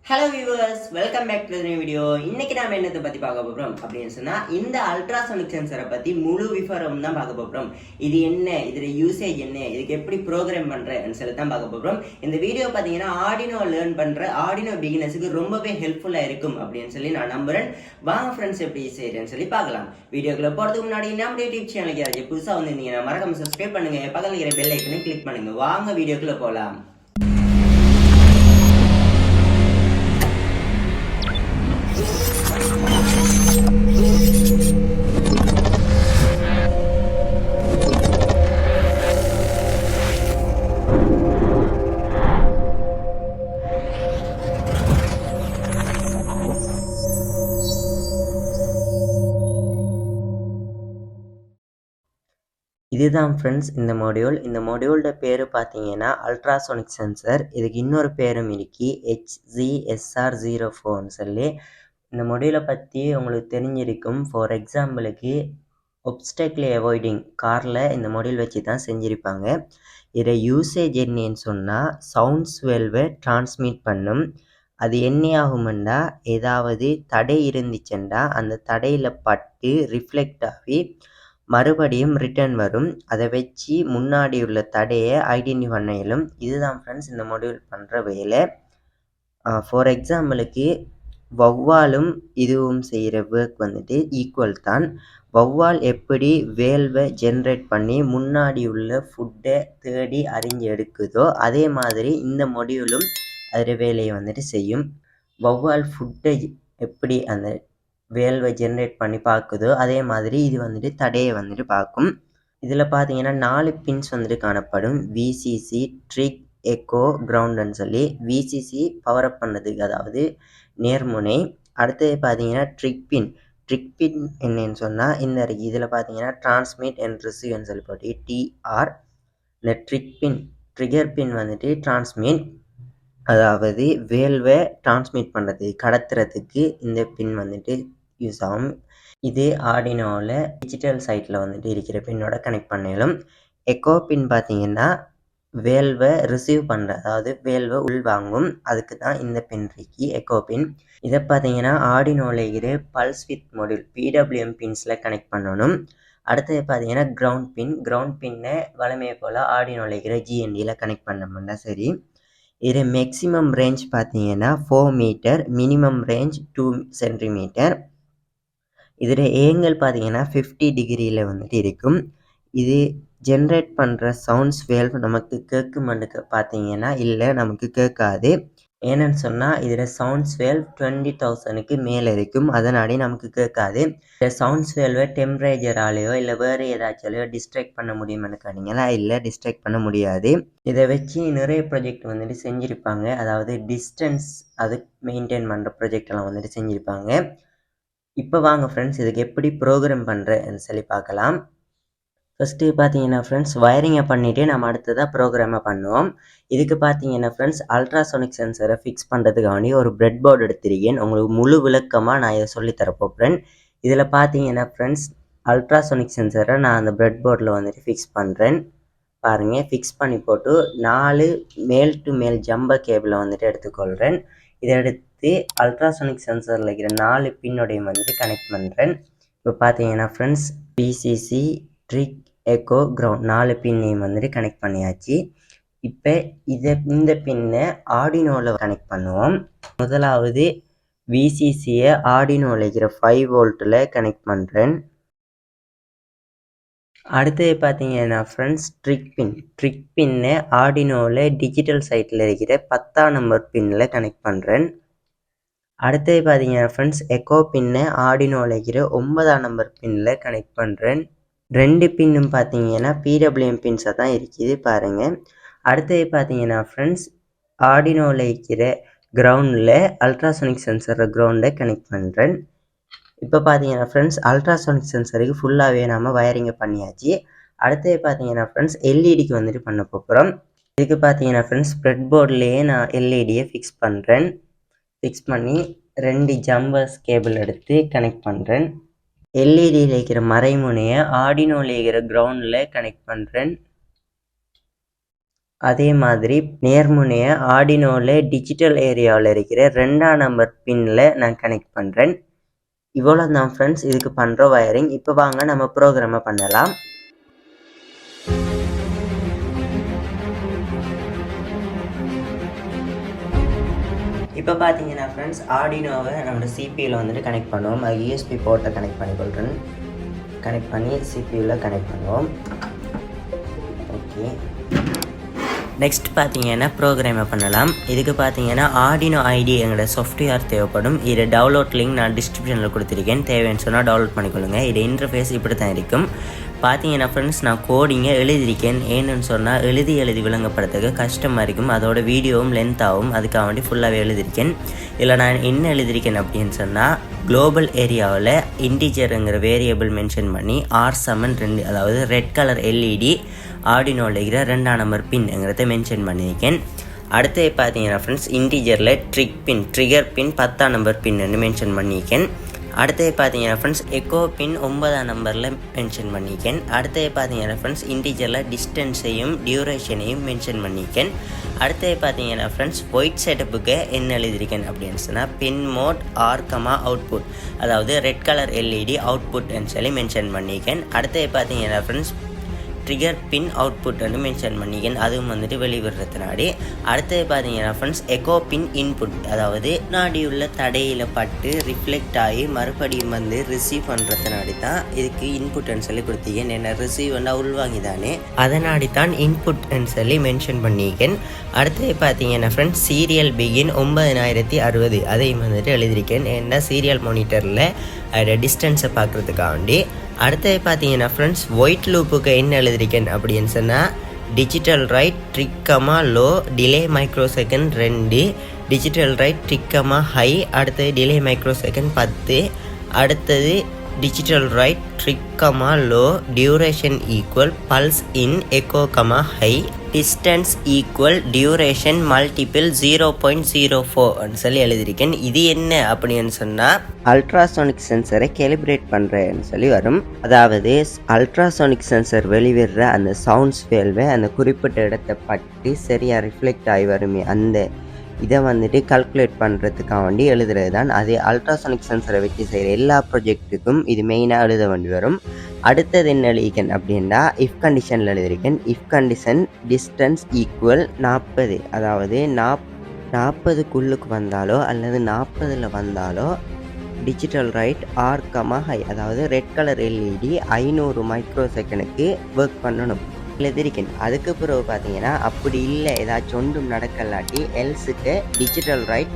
Hello viewers, welcome back to new video. இன்னைக்கு நாம என்னத்தை பத்தி பார்க்க போறோம் அப்படின்னு சொன்னா, இந்த அல்ட்ராசோனிக் சென்சரை பத்தி முழு விவரம் தான் பார்க்க போறோம். இது என்ன, இதோட யூசேஜ் என்ன, இதுக்கு எப்படி ப்ரோக்ராம் பண்றேன்னு சொல்லி தான் பார்க்க போறோம். இந்த வீடியோ பாத்தீங்கன்னா ஆர்டினோ லேர்ன் பண்ற ஆர்டினோ பிகினர்ஸுக்கு ரொம்பவே ஹெல்ப்ஃபுல்லா இருக்கும் அப்படின்னு சொல்லி நான் நம்புறேன். வாங்க ஃப்ரெண்ட்ஸ், எப்படி செய்யறேன்னு சொல்லி பார்க்கலாம். வீடியோக்குள்ள போறதுக்கு முன்னாடி நம்ம யூடியூப் சேனலுக்கு யாராச்சும் புதுசா வந்திருந்தீங்கன்னா மறக்காம சப்ஸ்கிரைப் பண்ணுங்க, பக்கத்துல இருக்கிற பெல் ஐக்கனை கிளிக் பண்ணுங்க. வாங்க வீடியோக்குள்ள போலாம். இதுதான் ஃப்ரெண்ட்ஸ் இந்த மாடியூலோட பேர் பார்த்தீங்கன்னா அல்ட்ராசோனிக் சென்சர். இதுக்கு இன்னொரு பேரும் இருக்கு, HZSR04ன்னு சொல்லி. இந்த மாடியூலை பற்றி உங்களுக்கு தெரிஞ்சிருக்கும். ஃபார் எக்ஸாம்பிளுக்கு ஒப்ஸ்டக்கிள் அவாய்டிங் காரில் இந்த மாடியூல் வச்சு தான் செஞ்சுருப்பாங்க. இதை யூசேஜ் என்னன்னு சொன்னால் சவுண்ட்ஸ் வேல்வை டிரான்ஸ்மிட் பண்ணும். அது என்ன ஆகுமெண்டா, ஏதாவது தடை இருந்துச்சுண்டா அந்த தடையில் பட்டு ரிஃப்ளெக்ட் ஆகி மறுபடியும் ரிட்டர்ன் வரும். அதை வச்சு முன்னாடி உள்ள தடையை ஐடென்டிஃபை பண்ண இயலும். இதுதான் ஃப்ரெண்ட்ஸ் இந்த மாடியூல் பண்ணுற வேலை. ஃபார் எக்ஸாம்பிளுக்கு வௌவாலும் இதுவும் செய்கிற ஒர்க் வந்துட்டு ஈக்குவல் தான். வௌவால் எப்படி வேல்வை ஜென்ரேட் பண்ணி முன்னாடி உள்ள ஃபுட்டை தேடி அறிஞ்சு எடுக்குதோ அதே மாதிரி இந்த மாடியூலும் அதோட வேலையை வந்துட்டு செய்யும். வௌவால் ஃபுட்டை எப்படி அந்த வேல்வை ஜென்ரேட் பண்ணி பார்க்குதோ அதே மாதிரி இது வந்துட்டு தடையை வந்துட்டு பார்க்கும். இதில் பார்த்தீங்கன்னா 4 பின்ஸ் வந்துட்டு காணப்படும். விசிசி, ட்ரிக், எக்கோ, கிரவுண்டுன்னு சொல்லி. விசிசி பவர் அப் பண்ணதுக்கு, அதாவது நேர்முனை. அடுத்தது பார்த்தீங்கன்னா ட்ரிக் பின் என்னன்னு சொன்னால் இந்த இருக்குது. இதில் பார்த்தீங்கன்னா டிரான்ஸ்மிட் அண்ட் ரிசீவ்னு சொல்லி போட்டு டிஆர். இந்த ட்ரிகர் பின் வந்துட்டு டிரான்ஸ்மிட், அதாவது வேல்வை டிரான்ஸ்மிட் பண்ணுறது கடத்துறதுக்கு இந்த பின் வந்துட்டு யூஸ் ஆகும். இது ஆர்டினோவில் டிஜிட்டல் சைட்டில் வந்துட்டு இருக்கிற பின்னோட கனெக்ட் பண்ணலும். எக்கோ பின் பார்த்தீங்கன்னா வேல்வை ரிசீவ் பண்ணுற, அதாவது வேல்வை உள்வாங்கும், அதுக்கு தான் இந்த பின் இருக்கு, எக்கோ பின். இதை பார்த்தீங்கன்னா ஆர்டினோவில் இருக்கிற பல்ஸ் வித் மாடியூல் PWM பின்ஸில் கனெக்ட் பண்ணணும். அடுத்தது பார்த்தீங்கன்னா கிரவுண்ட் பின்னை வளமையை போல் ஆர்டினோவில் இருக்கிற GNDயில் கனெக்ட் பண்ணோம்னா சரி. இது மேக்ஸிமம் ரேஞ்ச் பார்த்தீங்கன்னா 4 மீட்டர், மினிமம் ரேஞ்ச் 2 சென்டிமீட்டர். இதில் ஏங்கல் பார்த்தீங்கன்னா 50 டிகிரியில் வந்துட்டு இருக்கும். இது ஜென்ரேட் பண்ணுற சவுண்ட்ஸ் வேல்வ் நமக்கு கேட்குமெண்டுக்கு பார்த்தீங்கன்னா இல்லை, நமக்கு கேட்காது. ஏன்னு சொன்னால் இதில் சவுண்ட்ஸ் வேல்வ் 20,000க்கு மேலே இருக்கும், அதனாலே நமக்கு கேட்காது. இந்த சவுண்ட்ஸ் வேல்வை டெம்பரேச்சராலேயோ இல்லை வேறு ஏதாச்சாலையோ டிஸ்ட்ராக்ட் பண்ண முடியுமென்னு கேட்டிங்கன்னா இல்லை, டிஸ்ட்ராக்ட் பண்ண முடியாது. இதை வச்சு நிறைய ப்ராஜெக்ட் வந்துட்டு செஞ்சுருப்பாங்க, அதாவது டிஸ்டன்ஸ் அது மெயின்டைன் பண்ணுற ப்ராஜெக்டெல்லாம் வந்துட்டு செஞ்சுருப்பாங்க. இப்போ வாங்க ஃப்ரெண்ட்ஸ், இதுக்கு எப்படி ப்ரோக்ராம் பண்ணுறேன்னு சொல்லி பார்க்கலாம். ஃபஸ்ட்டு பார்த்தீங்கன்னா ஃப்ரெண்ட்ஸ், வயரிங்கை பண்ணிவிட்டு நம்ம அடுத்ததாக ப்ரோக்ராமை பண்ணுவோம். இதுக்கு பார்த்தீங்கன்னா ஃப்ரெண்ட்ஸ், அல்ட்ராசோனிக் சென்சரை ஃபிக்ஸ் பண்ணுறதுக்காண்டி ஒரு பிரெட் போர்டு எடுத்திருக்கேன். உங்களுக்கு முழு விளக்கமாக நான் இதை சொல்லித்தரப்போகிறேன். இதில் பார்த்தீங்கன்னா ஃப்ரெண்ட்ஸ், அல்ட்ராசோனிக் சென்சரை நான் அந்த பிரெட் போர்டில் வந்துட்டு ஃபிக்ஸ் பண்ணுறேன். பாருங்கள், ஃபிக்ஸ் பண்ணி போட்டு 4 மேல் டு மேல் ஜம்பர் கேபிளை வந்துட்டு எடுத்துக்கொள்கிறேன். இதை எடுத்து அல்ட்ராசோனிக் சென்சரில் இருக்கிற 4 பின்னோடையும் வந்துட்டு கனெக்ட் பண்ணுறேன். இப்போ பார்த்தீங்கன்னா friends, PCC, trick, echo, ground 4 பின்னையும் வந்துட்டு கனெக்ட் பண்ணியாச்சு. இப்போ இந்த பின்னை ஆர்டினோவில் கனெக்ட் பண்ணுவோம். முதலாவது விசிசியை ஆர்டினோவில் இருக்கிற 5 வோல்ட்டில் கனெக்ட் பண்ணுறேன். அடுத்தது பார்த்தீங்கன்னா ஃப்ரெண்ட்ஸ், ட்ரிக் பின்னை ஆர்டினோவில் டிஜிட்டல் சைட்டில் இருக்கிற 10ஆம் நம்பர் பின்னில் கனெக்ட் பண்ணுறேன். அடுத்தது பார்த்தீங்கன்னா ஃப்ரெண்ட்ஸ், எக்கோ பின்னை ஆர்டினோவில் இருக்கிற 9ஆம் நம்பர் பின்னில் கனெக்ட் பண்ணுறேன். 2 பின்னும் பார்த்தீங்கன்னா PWM பின்ஸாக தான் இருக்குது பாருங்கள். அடுத்தது பார்த்தீங்கன்னா ஃப்ரெண்ட்ஸ், ஆர்டினோவில் இருக்கிற கிரவுண்டில் அல்ட்ராசோனிக் சென்சர் கிரவுண்டை கனெக்ட் பண்ணுறேன். இப்போ பார்த்தீங்கன்னா ஃப்ரெண்ட்ஸ், அல்ட்ராசோனிக் சென்சருக்கு ஃபுல்லாகவே நம்ம வயரிங்கை பண்ணியாச்சு. அடுத்தது பார்த்தீங்கன்னா ஃப்ரெண்ட்ஸ், எல்இடிக்கு வந்துட்டு பண்ண போகிறோம். இதுக்கு பார்த்தீங்கன்னா ஃப்ரெண்ட்ஸ், ஸ்ப்ரெட் போர்ட்லேயே நான் எல்இடியை ஃபிக்ஸ் பண்ணுறேன். ஃபிக்ஸ் பண்ணி 2 ஜம்பர்ஸ் கேபிள் எடுத்து கனெக்ட் பண்ணுறேன். எல்இடியில் இருக்கிற மறைமுனையை ஆர்டினோவில் இருக்கிற கிரவுண்டில் கனெக்ட் பண்ணுறேன். அதே மாதிரி நேர்முனைய ஆர்டினோவில் டிஜிட்டல் ஏரியாவில் இருக்கிற 2ஆம் நம்பர் பின்னில் நான் கனெக்ட் பண்ணுறேன். இவ்வளோ தான் ஃப்ரெண்ட்ஸ் இதுக்கு பண்ணுற வயரிங். இப்போ வாங்க நம்ம ப்ரோக்ராமை பண்ணலாம். இப்போ பார்த்தீங்கன்னா ஃப்ரெண்ட்ஸ் ஆர்டினோவை நம்மளோட சிபியூவில் வந்துட்டு கனெக்ட் பண்ணுவோம். அது யூஎஸ்பி போர்ட்டை கனெக்ட் பண்ணிக்கொள்கிறேன். கனெக்ட் பண்ணி சிபியூவில் கனெக்ட் பண்ணுவோம். ஓகே, நெக்ஸ்ட் பார்த்தீங்கன்னா ப்ரோக்ராமை பண்ணலாம். இதுக்கு பார்த்தீங்கன்னா ஆர்டினோ ஐடி எங்களோட சாஃப்ட்வேர் தேவைப்படும். இது டவுன்லோட் லிங்க் நான் டிஸ்கிரிப்ஷனில் கொடுத்துருக்கேன். தேவைன்னு சொன்னால் டவுன்லோட் பண்ணிக்கொள்ளுங்க. இது இன்டர்ஃபேஸ் இப்படி தான் இருக்கும். பார்த்தீங்கன்னா ஃப்ரெண்ட்ஸ் நான் கோடிங்கை எழுதியிருக்கேன். ஏன்னு சொன்னால் எழுதி விளங்கப்படுறதுக்கு கஷ்டமாக இருக்கும். அதோட வீடியோவும் லென்த் ஆகும். அதுக்காக வேண்டி ஃபுல்லாகவே எழுதியிருக்கேன். இதில் நான் என்ன எழுதியிருக்கேன் அப்படின்னு சொன்னால் குளோபல் ஏரியாவில் இன்டிஜருங்கிற வேரியபிள் மென்ஷன் பண்ணி R7 அதாவது ரெட் கலர் எல்இடி ஆர்டினோவில் இருக்கிற 2ஆம் நம்பர் பின்ங்கிறத மென்ஷன் பண்ணியிருக்கேன். அடுத்து பார்த்தீங்கன்னா ஃப்ரெண்ட்ஸ் இன்டிஜரில் ட்ரிகர் பின் 10ஆம் நம்பர் பின்னு மென்ஷன் பண்ணியிருக்கேன். அடுத்தது பார்த்தீங்கன்னா ஃப்ரெண்ட்ஸ் எக்கோ பின் 9ஆம் நம்பரில் மென்ஷன் பண்ணியிருக்கேன். அடுத்தது பார்த்தீங்கன்னா ஃப்ரெண்ட்ஸ் இன்டிஜரில் டிஸ்டன்ஸையும் டியூரேஷனையும் மென்ஷன் பண்ணியிருக்கேன். அடுத்தது பார்த்தீங்கன்னா ஃப்ரெண்ட்ஸ் ஒயிட் செட்டப்புக்கு என்ன எழுதியிருக்கேன் அப்படின்னு சொன்னால் பின் மோட் அவுட்புட் அதாவது ரெட் கலர் எல்இடி அவுட்புட்னு சொல்லி மென்ஷன் பண்ணியிருக்கேன். அடுத்தது பார்த்தீங்கன்னா ஃப்ரெண்ட்ஸ் ட்ரிகர் பின் அவுட்புட்னு மென்ஷன் பண்ணிக்கேன். அதுவும் வந்துட்டு வெளிவிடுறதுனாடி. அடுத்தது பார்த்தீங்கன்னா ஃப்ரெண்ட்ஸ் எக்கோ பின் இன்புட் அதாவது நாடி உள்ள தடையில் பட்டு ரிஃப்ளெக்ட் ஆகி மறுபடியும் வந்து ரிசீவ் பண்ணுறதுனாடி தான் இதுக்கு இன்புட்னு சொல்லி கொடுத்தீங்க. என்ன ரிசீவ் வந்து உள்வாங்கி தானே, அதனாடி தான் இன்புட்னு சொல்லி மென்ஷன் பண்ணிக்கேன். அடுத்தது பார்த்தீங்கன்னா ஃப்ரெண்ட்ஸ் சீரியல் பிகின் 9060 அதையும் வந்துட்டு எழுதியிருக்கேன். ஏன்னா சீரியல் மானிட்டரில் அதோட டிஸ்டன்ஸை பார்க்குறதுக்காண்டி. அடுத்தது பார்த்தீங்கன்னா ஃப்ரெண்ட்ஸ் ஒயிட் லூப்புக்கு என்ன எழுதியிருக்கேன் அப்படின்னு சொன்னால் digital write trig comma low delay micro second 2 digital write trig comma high அடுத்தது டிலே மைக்ரோ செகண்ட் 10 அடுத்தது digital write trig comma low duration equal pulse in echo comma high distance equal duration multiple 0.04 சொல்லி எழுதியிருக்கேன். இது என்ன அப்படின்னு சொன்னால் அல்ட்ராசோனிக் சென்சரை கேலிப்ரேட் பண்ணுறேன்னு சொல்லி வரும். அதாவது அல்ட்ராசோனிக் சென்சர் வெளிவிடுற அந்த சவுண்ட்ஸ் வேல்வை அந்த குறிப்பிட்ட இடத்தை பட்டு சரியாக ரிஃப்ளெக்ட் ஆகி வருமே அந்த இதை வந்துட்டு கால்குலேட் பண்ணுறதுக்காக வேண்டி எழுதுறது தான். அது அல்ட்ராசோனிக் சென்சரை வச்சு செய்கிற எல்லா ப்ராஜெக்ட்டுக்கும் இது மெயினாக எழுத வேண்டி வரும். அடுத்தது என்ன எழுதிக்கேன் அப்படின்னா இஃப் கண்டிஷனில் எழுதியிருக்கேன். இஃப் கண்டிஷன் டிஸ்டன்ஸ் ஈக்குவல் 40 அதாவது 40க்குள்ளுக்கு வந்தாலோ அல்லது 40ல் வந்தாலோ டிஜிட்டல் ரைட் ஹை அதாவது ரெட் கலர் எல்இடி 500 மைக்ரோ செகண்டுக்கு ஒர்க் பண்ணணும் எழுதியிருக்கேன். அதுக்கு பிறகு பார்த்தீங்கன்னா அப்படி இல்லை ஏதாச்சும் ஒன்றும் நடக்கலாட்டி எல்ஸுக்கு digital write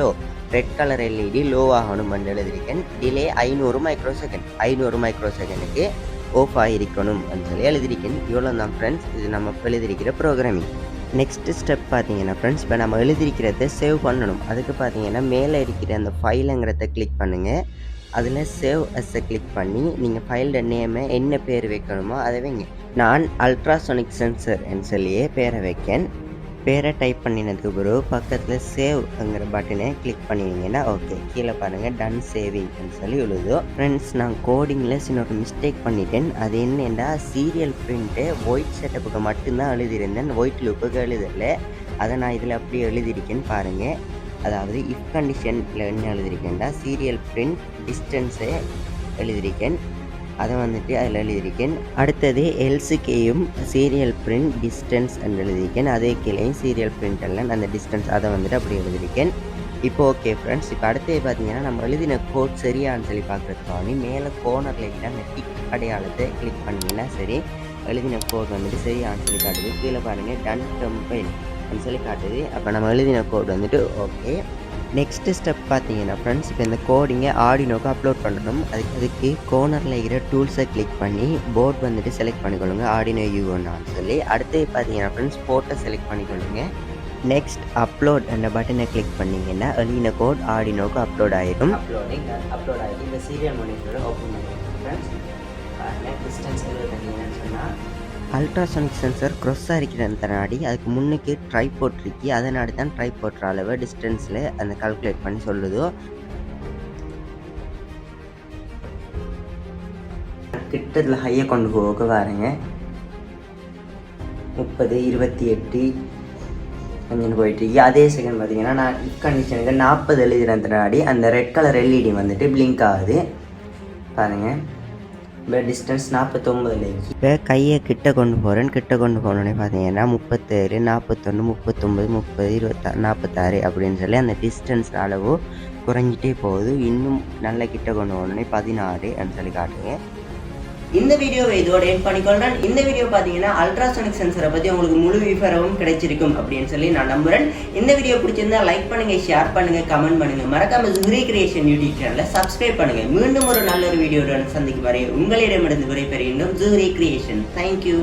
low red colour LED low ஆகணும்னு எழுதியிருக்கேன். டிலே 500 மைக்ரோ செகண்டுக்கு ஆஃப் ஆகிருக்கணும் சொல்லி எழுதியிருக்கேன். இவ்வளோ தான் ஃப்ரெண்ட்ஸ் இது நம்ம எழுதியிருக்கிற ப்ரோக்ராமிங். நெக்ஸ்ட் ஸ்டெப் பார்த்தீங்கன்னா ஃப்ரெண்ட்ஸ் இப்போ நம்ம எழுதியிருக்கிறத சேவ் பண்ணணும். அதுக்கு பார்த்தீங்கன்னா மேலே இருக்கிற அந்த ஃபைலுங்கிறத கிளிக் பண்ணுங்கள். அதில் சேவ் அஸ்ஸை கிளிக் பண்ணி நீங்கள் ஃபைலோட நேமை என்ன பேர் வைக்கணுமோ அதை வைங்க. நான் அல்ட்ராசோனிக் சென்சர்ன்னு சொல்லியே பேரை வைக்கேன். பேரை டைப் பண்ணினதுக்கு பிறகு பக்கத்தில் சேவ்ங்கிற பட்டனை கிளிக் பண்ணிங்கன்னா ஓகே. கீழே பாருங்கள் டன் சேவிங்னு சொல்லி எழுதோ. ஃப்ரெண்ட்ஸ் நான் கோடிங்கில் சின்ன ஒரு மிஸ்டேக் பண்ணிட்டேன். அது என்னென்னா சீரியல் பிரிண்ட்டு ஒயிட் செட்டப்புக்கு மட்டும்தான் எழுதியிருந்தேன், ஒயிட் லூப்புக்கு எழுதலை. அதை நான் இதில் அப்படி எழுதியிருக்கேன்னு பாருங்கள். அதாவது இஃப் கண்டிஷனில் என்ன எழுதியிருக்கேன்டா சீரியல் பிரிண்ட் டிஸ்டன்ஸை எழுதியிருக்கேன். அதை வந்துட்டு அதில் எழுதியிருக்கேன். அடுத்தது எல்ஸுக்கேயும் சீரியல் பிரிண்ட் டிஸ்டன்ஸ் என்று எழுதியிருக்கேன். அதே கீழேயும் சீரியல் பிரிண்ட் எல்லாம் அந்த டிஸ்டன்ஸ் அதை வந்துட்டு அப்படி எழுதியிருக்கேன். இப்போ ஓகே ஃப்ரெண்ட்ஸ், இப்போ அடுத்தது பார்த்தீங்கன்னா நம்ம எழுதின கோட் சரியான்னு சொல்லி பார்க்குறதுக்காக மேலே கோனரில் இருக்கிற அந்த டிக் அடையாளத்தை கிளிக் பண்ணிங்கன்னா சரி எழுதின கோட் வந்துட்டு சரியான்னு சொல்லி காட்டுது. கீழே பாருங்கள் டன் கம்பைல் சொல்லி காட்டுது. அப்போ நம்ம எழுதின கோட் வந்துட்டு ஓகே. நெக்ஸ்ட்டு ஸ்டெப் பார்த்தீங்கன்னா ஃப்ரெண்ட்ஸ் இப்போ இந்த கோடிங்கை ஆர்டினோக்கு அப்லோட் பண்ணணும். அதுக்கு கோனரில் இருக்கிற டூல்ஸை கிளிக் பண்ணி போர்ட் வந்துட்டு செலக்ட் பண்ணிக்கொள்ளுங்க ஆர்டினோ U1 சொல்லி. அடுத்து பார்த்தீங்கன்னா ஃப்ரெண்ட்ஸ் போர்ட்டை செலக்ட் பண்ணிக்கொள்ளுங்க. நெக்ஸ்ட் அப்லோட் அந்த பட்டனை கிளிக் பண்ணிங்கன்னா எழுதின கோட் ஆர்டினோக்கு அப்லோட் ஆகிடும். அப்லோட் ஆகிடும். இந்த சீரியல் மானிட்டரை ஓப்பன் பண்ணிடுங்க ஃப்ரெண்ட்ஸ். டிஸ்டன்ஸ் எழுதுறீங்கன்னு சொன்னால் அல்ட்ராசோனிக் சென்சர் க்ரொஸ்ஸாக இருக்கிறதுனாடி அதுக்கு முன்னுக்கு ட்ரைபோர்ட் இருக்கு. அதனாடி தான் ட்ரைபோர்ட் அளவு டிஸ்டன்ஸில் அந்த கால்குலேட் பண்ணி சொல்லுதோ. கிட்டத்தில் ஹையை கொண்டு போக பாருங்க. 30, 28 கொஞ்சம் போயிட்டுருக்கு. அதே செகண்ட் பார்த்தீங்கன்னா நான் கண்டிஷனுக்கு 40 எழுதுறதுனாடி அந்த ரெட் கலர் எல்இடி வந்துட்டு பிளிங்க் ஆகுது பாருங்கள். இப்போ டிஸ்டன்ஸ் 49 இப்போ கையை கிட்ட கொண்டு போகிறேன். கிட்ட கொண்டு போனோடனே பார்த்தீங்கன்னா 37, 41, 39, 30, 26, 46 அப்படின்னு சொல்லி அந்த டிஸ்டன்ஸ் அளவு குறைஞ்சிட்டே போகுது. இன்னும் நல்ல கிட்ட கொண்டு போனோடனே 16 அப்படின்னு சொல்லி காட்டுங்க. இந்த வீடியோவை இதோட எண்ட் பண்ணிக்கொள்றேன். இந்த வீடியோ பார்த்தீங்கன்னா அல்ட்ராசோனிக் சென்சரை பற்றி உங்களுக்கு முழு விவரமும் கிடைச்சிருக்கும் அப்படின்னு சொல்லி நான் நம்புகிறேன். இந்த வீடியோ பிடிச்சிருந்தா லைக் பண்ணுங்கள், ஷேர் பண்ணுங்கள், கமெண்ட் பண்ணுங்கள். மறக்காம ஜூரி கிரியேஷன் யூடியூப் சேனலை சப்ஸ்கிரைப் பண்ணுங்கள். மீண்டும் ஒரு நல்ல ஒரு வீடியோவுடன் சந்திக்கும் வரை உங்களிடமிருந்து விடைபெறுகின்றோம் ஜூரி கிரியேஷன். தேங்க்யூ.